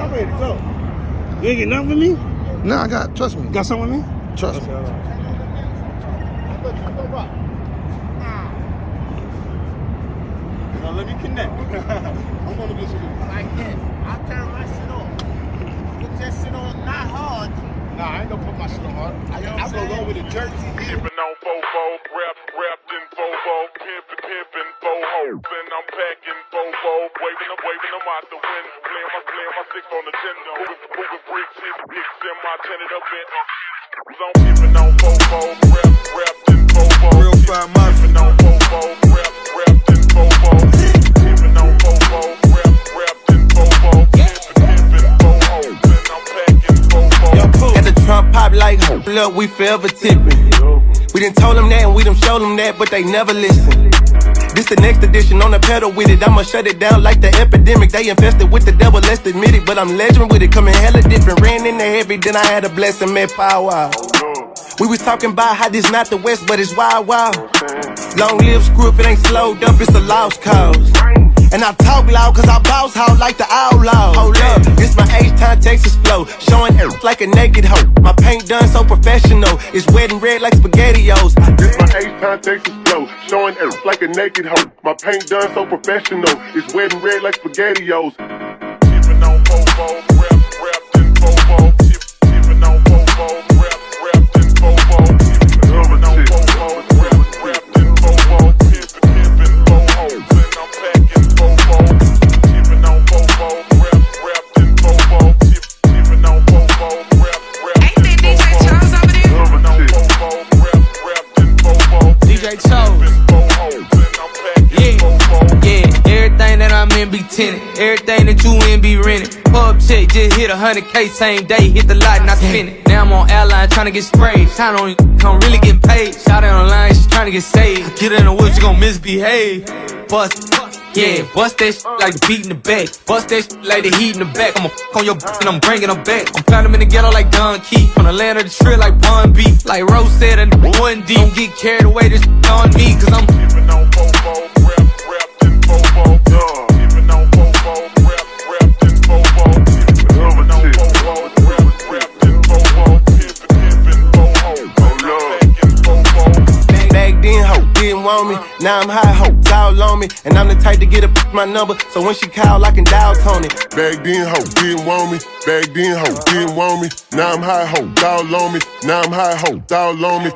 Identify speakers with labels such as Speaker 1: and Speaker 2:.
Speaker 1: I'm ready to go. You ain't get nothing with me?
Speaker 2: Nah, I got, trust me.
Speaker 1: Got something with me?
Speaker 2: Trust me.
Speaker 1: Now let me connect. I'm gonna get you.
Speaker 3: Like that. I'll turn my shit off. Put that shit on not hard.
Speaker 1: Nah, I ain't gonna put my shit on hard. I go roll with a jersey.
Speaker 4: Sippin' on Fofo, wrapped in Fofo, pimpin' Fofo, then I'm packing Fofo, waving them out the window, playing my six on the tender, moving bricks, hits in my tinted up in. I'm sippin' on Fofo, wrapped in Fofo,
Speaker 5: Real fine mafia.
Speaker 4: sippin' on Fofo, wrapped in Fofo, sippin' on Fofo, wrapped in Fofo, pimpin' Fofo, then I'm packing Fofo.
Speaker 6: At the Trump pop like, look, we forever tipping. We done told them that and we done showed them that, but they never listen. This the next edition on the pedal with it. I'ma shut it down like the epidemic. They infested with the devil, let's admit it. But I'm legend with it, coming hella different. Ran in the heavy, then I had a blessing, man, power. We was talking about how this not the West, but it's wild, wild. Long live screw if it ain't slowed up, it's a lost cause. And I talk loud cause I bounce out like the outlaws. Hold up, this my H-Town Texas flow, showing it like a naked hoe. My paint done so professional, it's wet and red like SpaghettiOs.
Speaker 4: This my H-Town Texas flow, showing it like a naked hoe. My paint done so professional, it's wet and red like SpaghettiOs. Tippin' on Fofo, wrapped in Fofo. Tippin' on Fofo, wrapped in Fofo. Tippin' on Fofo, wrapped in Fofo. Pimpin' Fofo, then I'm packing Fofo. Tippin' on Fofo, wrapped in Fofo. Tippin' on Fofo, wrapped in Fofo. Tippin' on Fofo, wrapped in Fofo.
Speaker 7: DJ Chose. Yeah, everything that I'm in be tenant. Everything that you in be rented. Pub check, just hit 100K same day. Hit the lot and I spend it. Now I'm on airline trying to get sprayed. Shine on you, I'm really getting paid. Shout out online, she trying to get saved. Get in the woods, you gon' misbehave. Bust, yeah, bust that shit like the beat in the back. Bust that shit like the heat in the back. I'ma f on your and I'm bringing them back. I'm found them in the ghetto like Don Keith. From the land of the trill like Bun B. Like Rose said, and 1D. Don't get carried away, this shit on me, cause I'm
Speaker 4: Tippin' on Fofo, wrapped in Fofo. Tippin' on Fofo, wrapped in Fofo. Tippin' on Fofo, wrapped in Fofo. Pimpin' Fofo, packing Fofo.
Speaker 6: Back then, ho, didn't want me. Now I'm high, ho, all on me. And I'm the type to get a my number, so when she call, I can dial Tony.
Speaker 4: Back then, ho, didn't want me. Back then, ho, didn't want me. Now I'm high, ho, all on me. Now I'm high, ho, all on me.